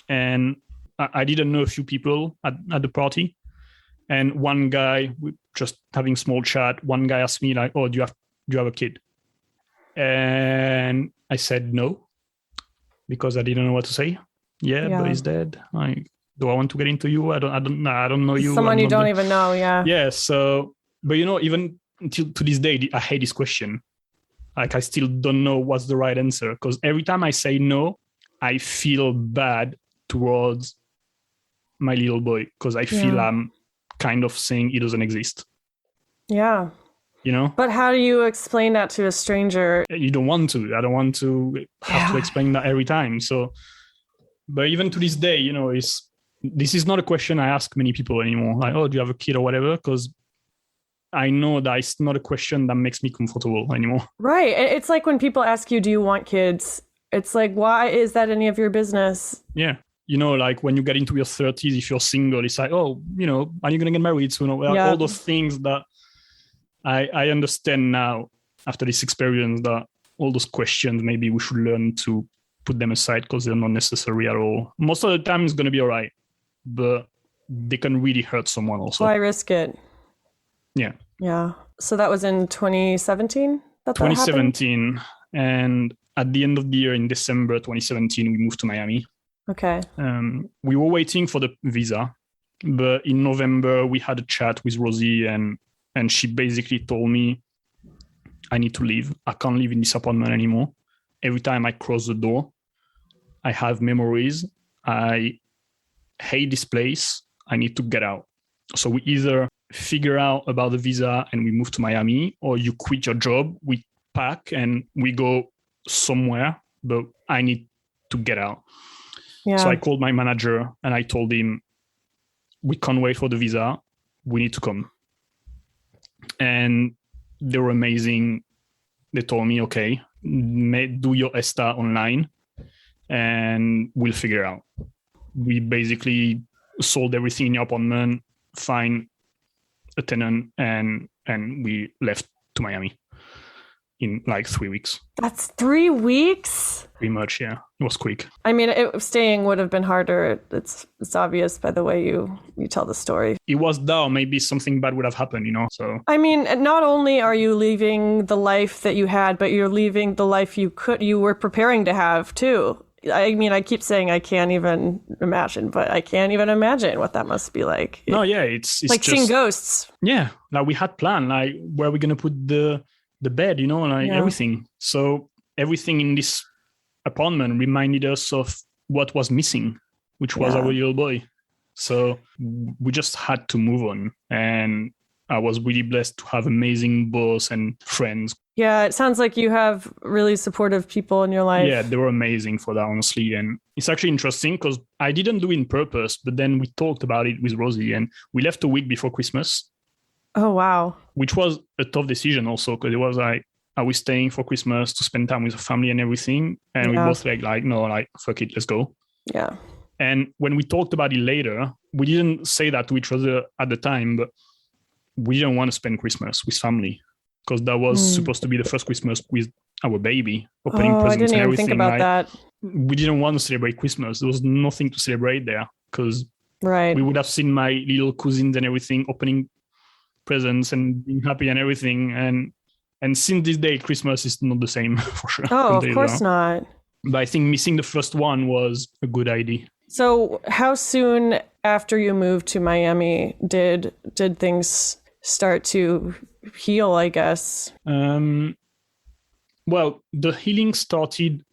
And I didn't know a few people at the party. And one guy, just having small chat, one guy asked me like, oh, do you have a kid? And I said no, because I didn't know what to say. Yeah. But he's dead. Like, do I want to get into you? I don't know you. Someone you don't even know. Yeah. Yeah. So, but even until to this day, I hate this question. Like, I still don't know what's the right answer, because every time I say no, I feel bad towards my little boy, because I feel I'm kind of saying he doesn't exist. Yeah. But how do you explain that to a stranger? You don't want to. I don't want to have to explain that every time. So, but even to this day, this is not a question I ask many people anymore. Like, oh, do you have a kid or whatever? Because I know that it's not a question that makes me comfortable anymore. Right. It's like when people ask you, do you want kids? It's like, why is that any of your business? Yeah. Like when you get into your 30s, if you're single, it's like, oh, are you going to get married soon? All those things that I understand now after this experience, that all those questions, maybe we should learn to put them aside because they're not necessary at all. Most of the time it's going to be all right, but they can really hurt someone also. Why risk it? Yeah. Yeah. So that was in 2017? 2017. And at the end of the year, in December 2017, we moved to Miami. Okay. We were waiting for the visa, but in November we had a chat with Rosie, and she basically told me, I need to leave. I can't live in this apartment anymore. Every time I cross the door, I have memories. I hate this place. I need to get out. So we either figure out about the visa and we move to Miami, or you quit your job, we pack and we go somewhere, but I need to get out. Yeah. So I called my manager and I told him, we can't wait for the visa. We need to come. And they were amazing. They told me, okay, do your ESTA online and we'll figure it out. We basically sold everything in your apartment, find a tenant, and we left to Miami in like 3 weeks. That's 3 weeks? Pretty much, yeah. It was quick. I mean, staying would have been harder. It's obvious by the way you tell the story. It was down. Maybe something bad would have happened, So I mean, not only are you leaving the life that you had, but you're leaving the life you were preparing to have too. I mean, I keep saying I can't even imagine, but I can't even imagine what that must be like. No, yeah, it's like just seeing ghosts. Yeah, like we had planned, like where are we gonna put the bed, everything. So everything in this apartment reminded us of what was missing, which was our little boy. So we just had to move on. And I was really blessed to have amazing boss and friends. Yeah, it sounds like you have really supportive people in your life. Yeah, they were amazing for that, honestly. And it's actually interesting because I didn't do it on purpose, but then we talked about it with Rosie and we left a week before Christmas. Oh, wow. Which was a tough decision also because it was like, are we staying for Christmas to spend time with the family and everything? And we both like, no, like, fuck it, let's go. Yeah. And when we talked about it later, we didn't say that to each other at the time, but we didn't want to spend Christmas with family because that was supposed to be the first Christmas with our baby, opening presents and everything. I didn't even think about that. We didn't want to celebrate Christmas. There was nothing to celebrate there because we would have seen my little cousins and everything opening presents and being happy and everything. And since this day, Christmas is not the same for sure. Oh, of course not. But I think missing the first one was a good idea. So how soon after you moved to Miami did things start to heal, I guess? Well, the healing started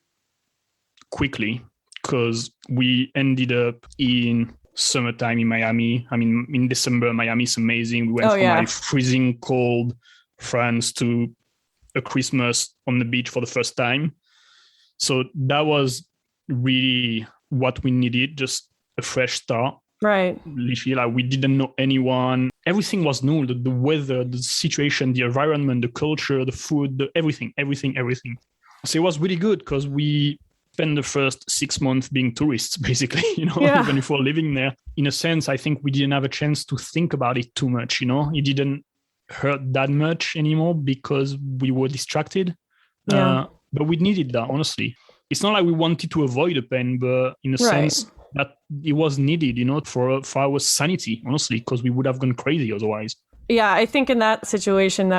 quickly because we ended up in summertime in Miami. I mean, in December, Miami is amazing. We went from like freezing cold France to a Christmas on the beach for the first time. So that was really what we needed, just a fresh start. Right. Literally, like we didn't know anyone. Everything was new. The weather, the situation, the environment, the culture, the food, everything. So it was really good because we spent the first 6 months being tourists, basically, even if we're living there. In a sense, I think we didn't have a chance to think about it too much, It didn't hurt that much anymore because we were distracted. But we needed that, honestly. It's not like we wanted to avoid the pain, but in a sense that it was needed, for our sanity, honestly, because we would have gone crazy otherwise. Yeah, I think in that situation,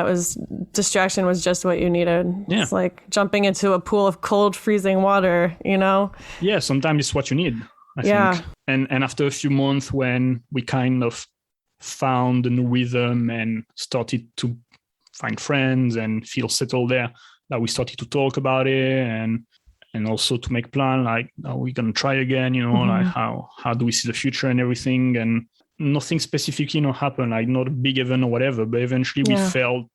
distraction was just what you needed. Yeah. It's like jumping into a pool of cold, freezing water, Yeah, sometimes it's what you need, I think. And after a few months when we kind of found a new rhythm and started to find friends and feel settled there, that we started to talk about it and also to make plan, like, are we going to try again, like how do we see the future and everything. And nothing specific, happened, like not a big event or whatever, but eventually we felt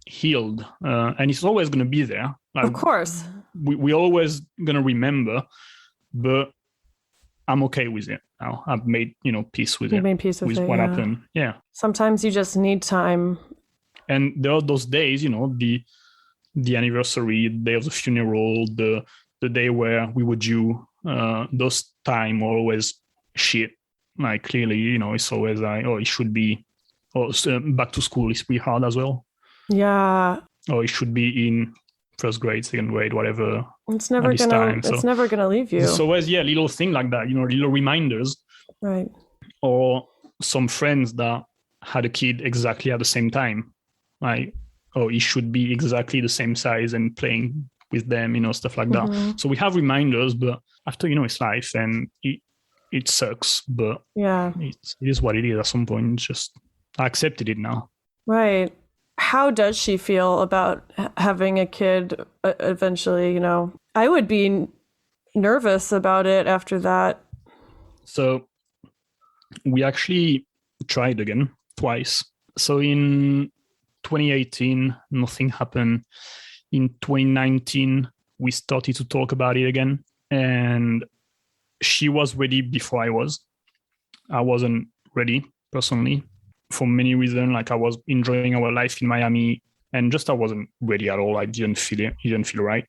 healed. And it's always going to be there. Like, of course. We're always going to remember, but I'm okay with it now. I've made, peace with it. Made peace with what happened. Yeah. Sometimes you just need time. And there are those days, the anniversary, the day of the funeral, the day where we were due, those time were always shit. Like clearly, it's always like, oh, it should be, back to school is pretty hard as well. Yeah. Or it should be in first grade, second grade, whatever. It's never gonna leave you. It's always, little thing like that, little reminders. Right. Or some friends that had a kid exactly at the same time. Like, oh, it should be exactly the same size and playing with them, stuff like that. So we have reminders, but after, it's life and it sucks, but it is what it is at some point. It's just, I accepted it now. Right. How does she feel about having a kid eventually, I would be nervous about it after that. So we actually tried again twice. So in 2018, nothing happened. In 2019, we started to talk about it again. And she was ready before I was. I wasn't ready, personally, for many reasons. Like I was enjoying our life in Miami and just I wasn't ready at all. I didn't feel it. It didn't feel right.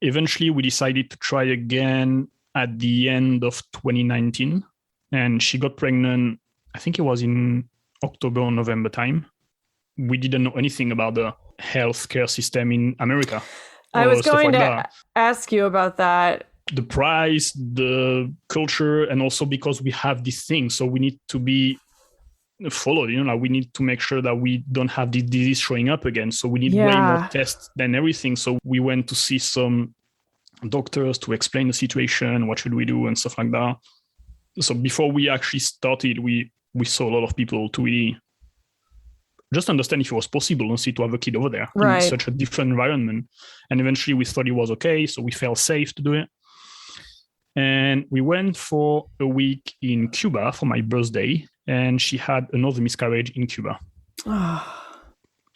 Eventually, we decided to try again at the end of 2019. And she got pregnant, I think it was in October or November time. We didn't know anything about the healthcare system in America. I was going to ask you about that. The price, the culture, and also because we have these things, so we need to be followed. Like we need to make sure that we don't have the disease showing up again. So we need way more tests than everything. So we went to see some doctors to explain the situation, what should we do, and stuff like that. So before we actually started, we saw a lot of people to really just understand if it was possible and see to have a kid over there in such a different environment. And eventually we thought it was okay. So we felt safe to do it. And we went for a week in Cuba for my birthday. and she had another miscarriage in Cuba.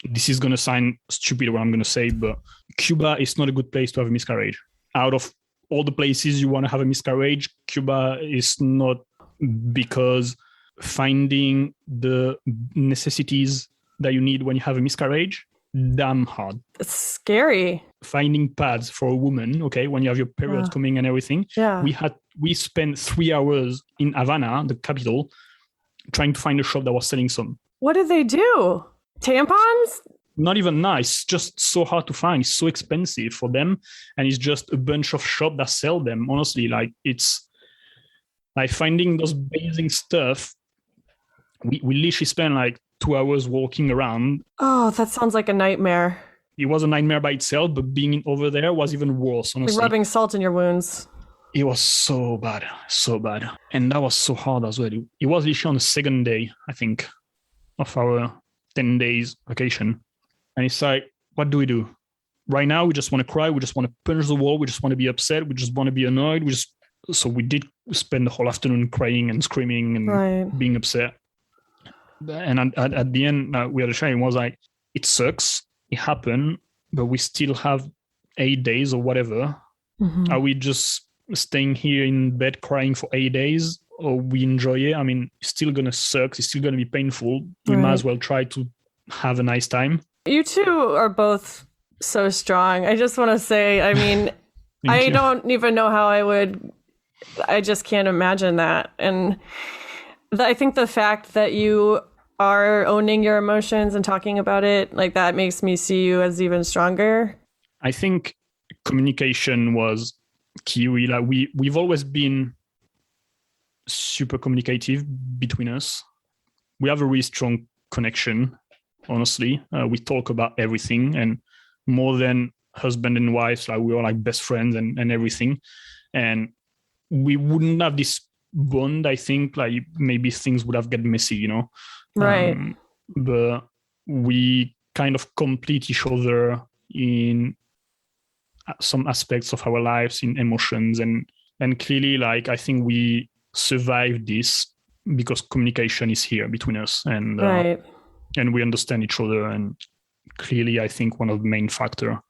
This is going to sound stupid what I'm going to say, but Cuba is not a good place to have a miscarriage. Out of all the places you want to have a miscarriage, Cuba is not, because finding the necessities that you need when you have a miscarriage, damn hard. It's scary. Finding pads for a woman, okay, when you have your period coming and everything. Yeah. We spent 3 hours in Havana, the capital, trying to find a shop that was selling some. What did they do? Tampons? Not even nice, just so hard to find. It's so expensive for them, and it's just a bunch of shops that sell them. Honestly, like, it's like finding those basic stuff. We literally spent like 2 hours walking around. Oh, that sounds like a nightmare. It was a nightmare by itself, but being over there was even worse, honestly. Like rubbing salt in your wounds. It was so bad. And that was so hard as well. It was literally on the second day, I think, of our 10 days vacation. And it's like, what do we do? Right now, we just want to cry. We just want to punch the wall. We just want to be upset. We just want to be annoyed. So we did spend the whole afternoon crying and screaming and being upset. And at the end, we had a shame. It was like, it sucks. It happened, but we still have 8 days or whatever. Mm-hmm. Are we just staying here in bed crying for 8 days, or we enjoy it? I mean, it's still going to suck. It's still going to be painful. We might as well try to have a nice time. You two are both so strong. I just want to say, I mean, I don't even know how I just can't imagine that. And I think the fact that you are owning your emotions and talking about it, like, that makes me see you as even stronger. I think communication was key. We've always been super communicative between us. We have a really strong connection, honestly. We talk about everything, and more than husband and wife, like, we are like best friends and everything. And we wouldn't have this bond, I think, like, maybe things would have get messy, you know? Right. But we kind of complete each other in some aspects of our lives, in emotions, and clearly, like, I think we survived this because communication is here between us, and and we understand each other, and clearly, I think, one of the main factor.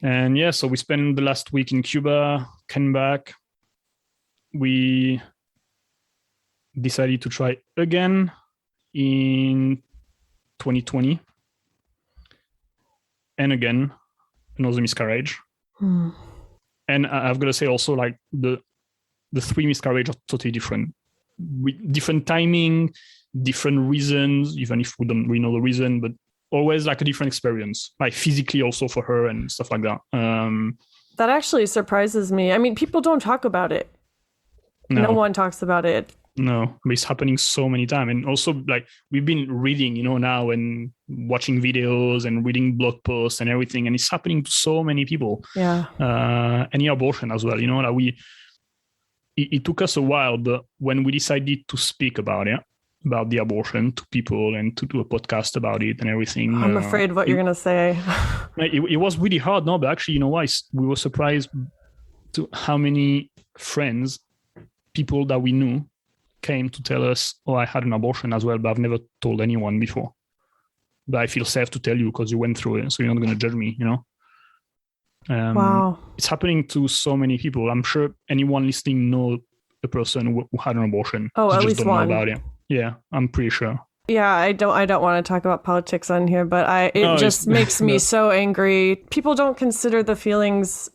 And yeah, so we spent the last week in Cuba, came back. We decided to try again in 2020, and again another miscarriage. And I've got to say also, like, the three miscarriages are totally different, with different timing, different reasons, even if we don't really know the reason, but always like a different experience, like physically also for her and stuff like that. That actually surprises me. I mean, people don't talk about it. No one talks about it. No, but it's happening so many times. And also, like, we've been reading, now, and watching videos and reading blog posts and everything. And it's happening to so many people. Yeah. Any abortion as well, like, it took us a while, but when we decided to speak about it, about the abortion to people and to do a podcast about it and everything. I'm afraid what you're going to say. It was really hard, no, but actually, why? We were surprised to how many friends, people that we knew, came to tell us, oh, I had an abortion as well, but I've never told anyone before. But I feel safe to tell you because you went through it, so you're not going to judge me, Wow. It's happening to so many people. I'm sure anyone listening knows a person who had an abortion. Oh, at least one. Know about it. Yeah, I'm pretty sure. Yeah, I don't want to talk about politics on here, but it just makes me so angry. People don't consider the feelings.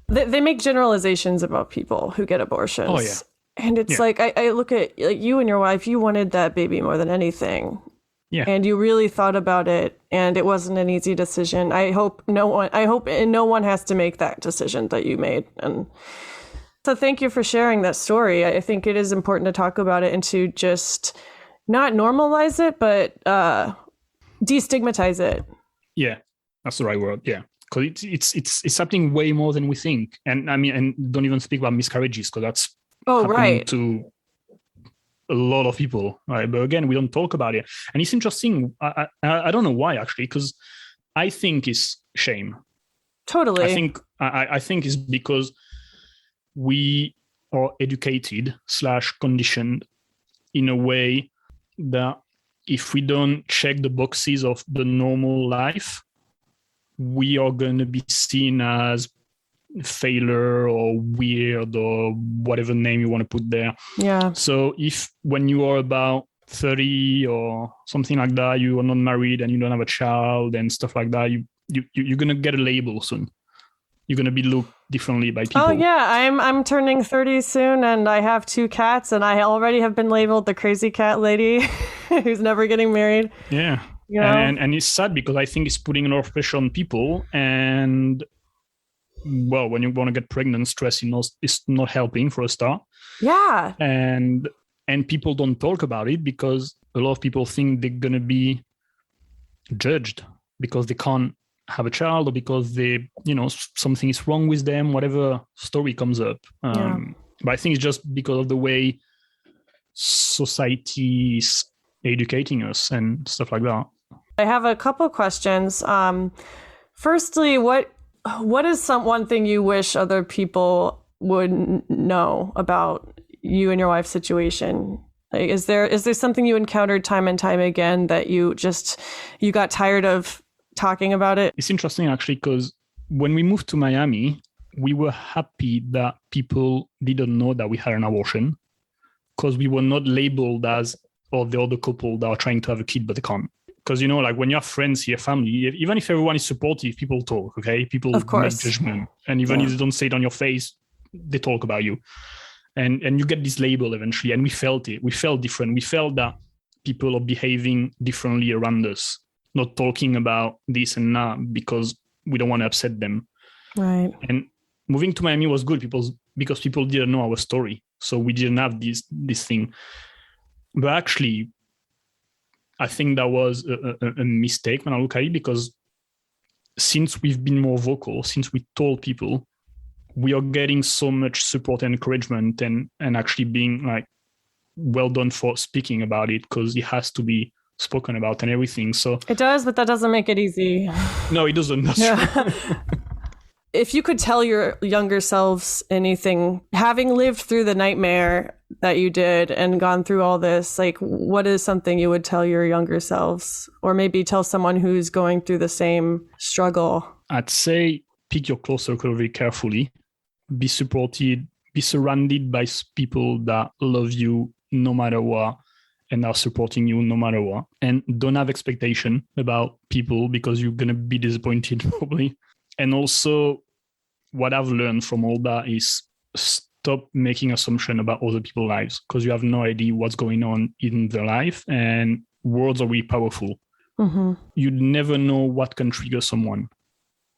They make generalizations about people who get abortions. Oh, yeah. And it's like, I look at, like, you and your wife, you wanted that baby more than anything. Yeah. And you really thought about it, and it wasn't an easy decision. I hope no one has to make that decision that you made. And so thank you for sharing that story. I think it is important to talk about it and to just not normalize it, but destigmatize it. Yeah, that's the right word. Yeah, because it's happening way more than we think. And I mean, and don't even speak about miscarriages, because that's happening to a lot of people, right? But again, we don't talk about it, and it's interesting. I don't know why, actually, because I think it's shame. Totally. I think it's because we are educated / conditioned in a way that if we don't check the boxes of the normal life, we are going to be seen as failure or weird or whatever name you want to put there. Yeah. So if when you are about 30 or something like that, you are not married and you don't have a child and stuff like that, you're going to get a label soon. You're going to be looked differently by people. Oh yeah, I'm turning 30 soon, and I have 2 cats, and I already have been labeled the crazy cat lady who's never getting married. Yeah, you know? and it's sad because I think it's putting a lot of pressure on people. And well, when you want to get pregnant, stress is not helping for a start. Yeah, and people don't talk about it because a lot of people think they're going to be judged because they can't have a child, or because they, something is wrong with them, whatever story comes up. But I think it's just because of the way society is educating us and stuff like that. I have a couple questions. Firstly, what is one thing you wish other people would know about you and your wife's situation? Like, is there something you encountered time and time again that you got tired of talking about it? It's interesting actually, because when we moved to Miami, we were happy that people didn't know that we had an abortion, because we were not labeled as the other couple that are trying to have a kid but they can't. Because like when you have friends here, family, even if everyone is supportive, people talk. Okay, people make judgment, and even if they don't say it on your face, they talk about you, and you get this label eventually. And we felt it. We felt different. We felt that people are behaving differently around us, not talking about this and that because we don't want to upset them. Right. And moving to Miami was good because people didn't know our story. So we didn't have this thing. But actually, I think that was a mistake when I look at it, because since we've been more vocal, since we told people, we are getting so much support and encouragement and actually being like, well done for speaking about it, because it has to be spoken about and everything. So it does, but that doesn't make it easy. No, it doesn't. That's true. If you could tell your younger selves anything, having lived through the nightmare that you did and gone through all this, like, what is something you would tell your younger selves, or maybe tell someone who's going through the same struggle? I'd say pick your close circle very carefully. Be supported. Be surrounded by people that love you no matter what and are supporting you no matter what. And don't have expectation about people, because you're going to be disappointed probably. And also, what I've learned from all that is stop making assumptions about other people's lives, because you have no idea what's going on in their life, and words are really powerful. Mm-hmm. You never know what can trigger someone.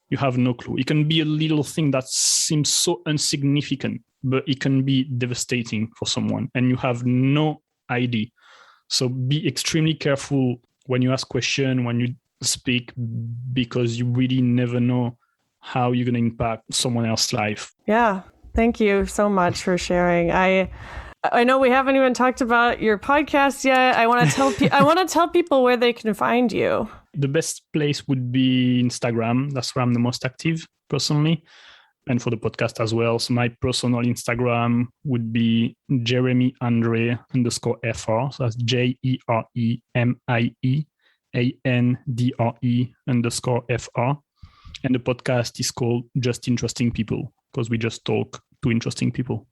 You have no clue. It can be a little thing that seems so insignificant, but it can be devastating for someone, and you have no idea. So be extremely careful when you ask questions, when you speak, because you really never know how you're going to impact someone else's life. Yeah. Thank you so much for sharing. I know we haven't even talked about your podcast yet. I want to tell people where they can find you. The best place would be Instagram. That's where I'm the most active personally, and for the podcast as well. So my personal Instagram would be Jérémie André _FR. So that's JEREMIEANDRE _FR. And the podcast is called Just Interesting People, because we just talk to interesting people.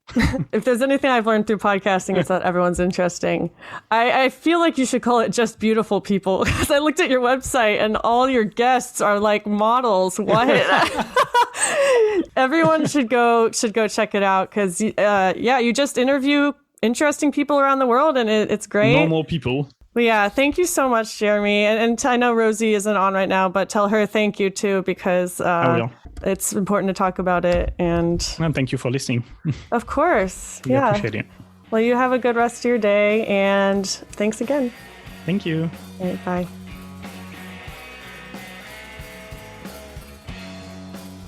If there's anything I've learned through podcasting, it's that everyone's interesting. I feel like you should call it Just Beautiful People, because I looked at your website and all your guests are like models. What? Everyone should go check it out, because you just interview interesting people around the world, and it's great. Normal people. Well, yeah, thank you so much, Jérémie. And I know Rosie isn't on right now, but tell her thank you too, because it's important to talk about it. And thank you for listening. Of course. We appreciate it. Well, you have a good rest of your day, and thanks again. Thank you. All right, bye.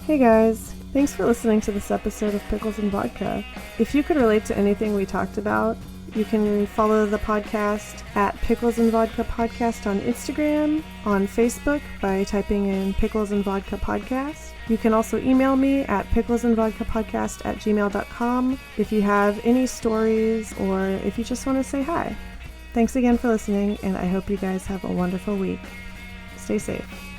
Hey guys, thanks for listening to this episode of Pickles and Vodka. If you could relate to anything we talked about, You can follow the podcast at Pickles and Vodka Podcast on Instagram, on Facebook by typing in Pickles and Vodka Podcast. You can also email me at picklesandvodkapodcast@gmail.com if you have any stories or if you just want to say hi. Thanks again for listening, and I hope you guys have a wonderful week. Stay safe.